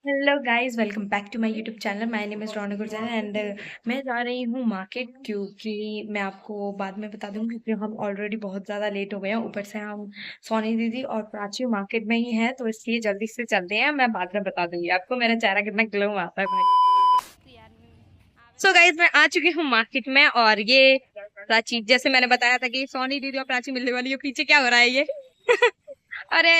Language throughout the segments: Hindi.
Hello guys, welcome back to my YouTube channel. My name is Raunak Gurjar and मैं जा रही हूँ मार्केट, क्योंकि मैं आपको बाद में बता दूंगी क्योंकि हम ऑलरेडी बहुत ज़्यादा लेट हो गए हैं। ऊपर से हम सोनी दीदी और प्राची मार्केट में ही हैं, तो इसलिए जल्दी से चलते हैं। मैं बाद में बता दूंगी आपको मेरा चेहरा कितना ग्लो आता है भाई। सो गाइस, मैं आ चुकी हूँ मार्केट में और ये प्राची, जैसे मैंने बताया था कि सोनी दीदी और प्राची मिलने वाली है। पीछे क्या हो रहा है ये? अरे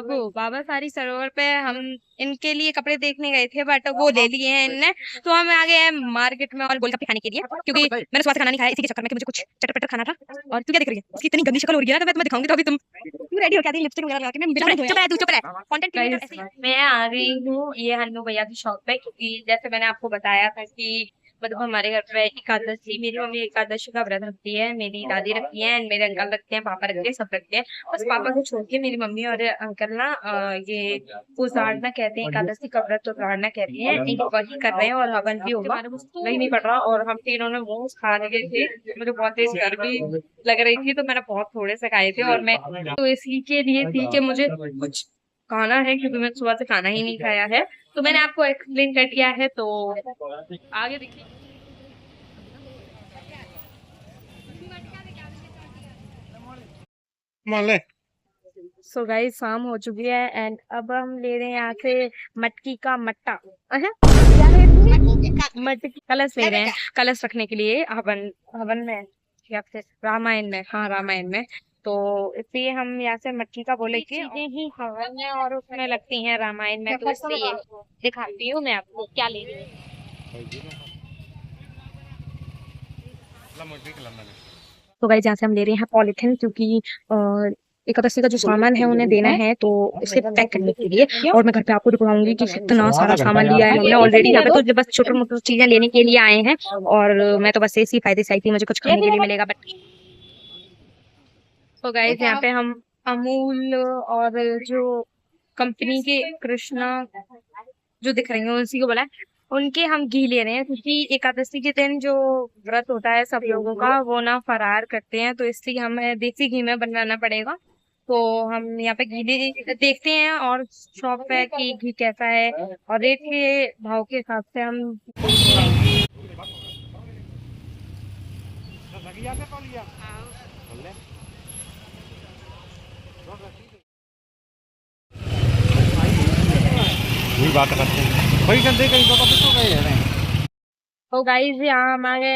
वो बाबा सारी सरोवर पे हम इनके लिए कपड़े देखने गए थे, बट वो ले लिए हैं इनने। तो हम आ गए हैं मार्केट में और गोलगप्पे खाने के लिए, क्योंकि मैंने सुबह से खाना नहीं खाया, इसी के चक्कर में कि मुझे कुछ चटपट खाना था। और तू क्या दिख रही है? इसकी इतनी गंदी शक्ल हो रही है ना, तो मैं तुम्हें दिखाऊंगी। तो अभी तुम रेडी हो क्या? लिपस्टिक वगैरह लगा के मैं बिना चुप रह तू, चुप रह। कंटेंट क्रिएटर ऐसे ही। मैं आ गई हूँ ये हन्नू भैया की शॉप पे, क्योंकि जैसे मैंने आपको बताया था कि मतलब हमारे घर पे एकादशी, मेरी मम्मी एकादशी का व्रत रखती है, मेरी दादी रखती है, मेरे अंकल रखते हैं, पापा रखते हैं, सब रखते हैं। बस पापा को छोड़ के मेरी मम्मी और अंकल ना ये उजाड़ना कहते हैं, एकादशी का व्रत उजाड़ना कहते हैं, एक वही कर रहे हैं और हवन भी होगा। नहीं पड़ रहा और हम तीनों ने मोमोज खा लिए थे। मुझे बहुत तेज गर्मी लग रही थी, तो मैंने बहुत थोड़े से खाए थे और मैं तो इसी के लिए थी कि मुझे कुछ खाना है, क्योंकि मैं सुबह से खाना ही नहीं खाया है। तो मैंने आपको एक्सप्लेन कर दिया है, तो आगे देखिए। मान ले। सो गाइस, शाम हो चुकी है एंड अब हम ले रहे हैं यहाँ से मटकी का मट्टा। क्या ले रहे हैं? मटकी कलश ले रहे हैं, कलश रखने के लिए हवन हवन में, या फिर रामायण में। हाँ, रामायण में। तो इसलिए हम यहाँ से मटकी का बोले कि चीजें ही हवन में और उसमें लगती हैं रामायण में, तो इसलिए दिखाती हूँ मैं आपको क्या ले रही हूँ। तो गाइस, यहाँ से हम ले रहे हैं पॉलिथीन, क्योंकि एकादशी का जो सामान है उन्हें देना है, तो इसे पैक करने के लिए। और मैं घर पे आपको दिखाऊंगी कि कितना सारा सामान लिया है हमने ऑलरेडी। यहाँ पे तो बस छोटे मोटे चीजें लेने के लिए आए हैं, और मैं तो बस ऐसी फायदे से आई थी, मुझे कुछ खाने के लिए मिलेगा बट। तो गाइस, यहाँ पे हम अमूल और जो कंपनी के कृष्णा जो दिख रही है उसी को बोला है, उनके हम घी ले रहे हैं, क्योंकि एकादशी के दिन जो व्रत होता है सब लोगों का, वो ना फरार करते हैं, तो इसलिए हमें देसी घी में बनवाना पड़ेगा। तो हम यहाँ पे घी देखते हैं और शॉप पे कि घी कैसा है, और रेट के भाव के हिसाब से हम वही बात करते हैं, वही करते कहीं तो गए हैं। तो गाइस, यहाँ हमारे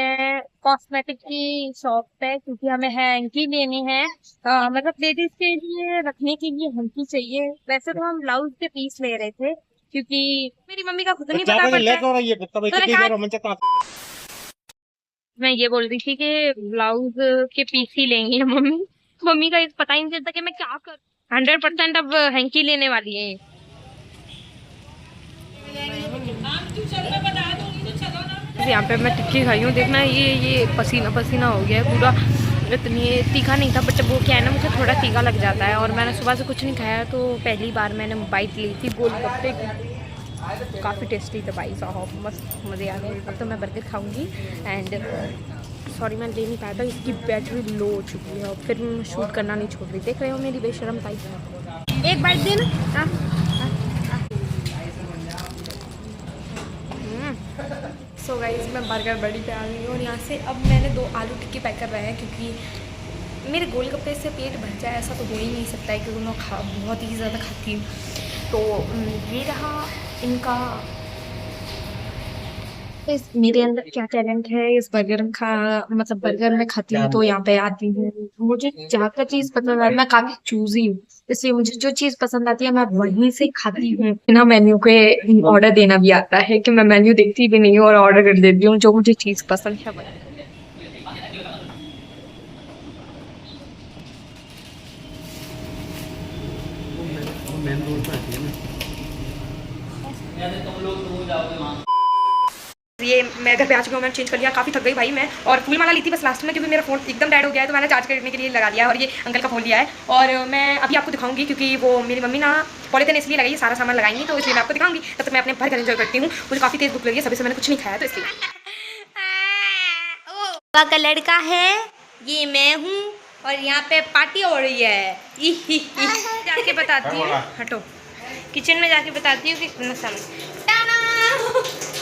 कॉस्मेटिक की शॉप है, क्योंकि हमें हैंकी लेनी है। मतलब लेडीज के लिए रखने के लिए हैंकी चाहिए। वैसे तो हम ब्लाउज के पीस ले रहे थे, क्योंकि मेरी मम्मी का खुद नहीं बच्चा पता को पड़ता है। लेकर और ये कुत्ता भाई तो ठीक है रोमांचक बात। मैं ये बोल रही थी कि ब्लाउज के पीस ही लेंगी मम्मी। मम्मी का इस पता ही नहीं चलता कि मैं क्या करूँ। 100% अब हैंकी लेने वाली है। यहाँ पे मैं टिक्की खाई हूँ, देखना ये पसीना पसीना हो गया है पूरा। इतनी तीखा नहीं था, बट वो क्या है ना, मुझे थोड़ा तीखा लग जाता है, और मैंने सुबह से कुछ नहीं खाया, तो पहली बार मैंने बाइट ली थी गोलगप्पे की। काफ़ी टेस्टी था भाई साहब, मस्त मज़े आ गए। अब तो मैं बर्गर खाऊंगी एंड सॉरी मैं ले नहीं पाया था, इसकी बैटरी लो हो चुकी है और फिर मैं शूट करना नहीं छोड़ रही। देख रहे हो मेरी बेशरम टाइप। एक बाइट देना। सो गाइस, मैं बर्गर बड़ी पे आ गई हूँ, और यहाँ से अब मैंने 2 आलू टिक्की पैक करवाए हैं, क्योंकि मेरे गोलगप्पे से पेट भर जाए ऐसा तो हो ही नहीं सकता है, क्योंकि मैं बहुत ही ज़्यादा खाती हूँ। तो ये रहा इनका। इस मेरे अंदर क्या टैलेंट है, इस बर्गर का मतलब बर्गर में खाती हूँ तो यहाँ पे आती हूँ। मुझे ज्यादा चीज पसंद है, मैं काफी चूजी हूँ, इसलिए मुझे जो चीज पसंद आती है मैं वहीं से खाती हूँ। बिना मेन्यू के ऑर्डर देना भी आता है, कि मैं मेन्यू देखती भी नहीं हूँ और ऑर्डर कर देती हूँ जो मुझे चीज पसंद है वही। मेन रोड पर आती है ना। ये मैं घर पे आ चुकी हूँ, मैंने चेंज कर लिया, काफी थक गई भाई मैं। और फूल माला ली थी बस लास्ट में, क्योंकि मेरा फोन एकदम डेड हो गया है, तो मैंने चार्ज करने के लिए लगा दिया, और ये अंकल का फोन लिया है। और मैं अभी आपको दिखाऊंगी, क्योंकि वो मेरी मम्मी ना पॉलिथीन इसलिए लगाई, सारा सामान लगाएंगी, तो इसलिए मैं आपको दिखाऊंगी। तब तक मैं अपने भर कर एंजॉय करती हूँ। मुझे काफी तेज भूख लगी है, सभी से मैंने कुछ नहीं खाया, तो इसलिए का लड़का है ये मैं हूँ, और यहाँ पे पार्टी हो रही है। जाके बताती हूँ, हटो। किचन में जाके बताती हूँ कि कितना सामान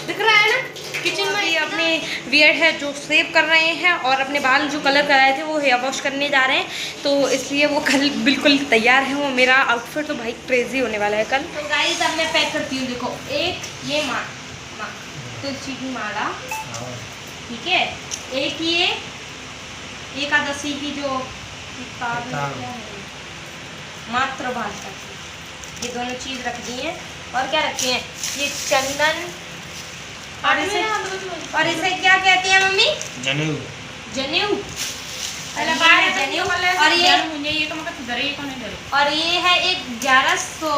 दिख रहा है ना। किचन में ये अपने बियर्ड है जो सेव कर रहे हैं और अपने बाल जो कलर कराए थे वो हेयर वॉश करने जा रहे हैं, तो इसलिए वो कल बिल्कुल तैयार है। वो मेरा आउटफिट तो भाई क्रेजी होने वाला है कल। तो गाइस अब मैं पैक करती हूँ। देखो एक ये तुलसी की माला, ठीक है, एक ये एकादशी की जो मात्र भाषा, ये दोनों चीज रख दी हैं। और क्या रखी है, ये चंदन, और इसे क्या कहती है मम्मी? जनेऊ। जनेऊ, जनेऊ। और ये है एक 1100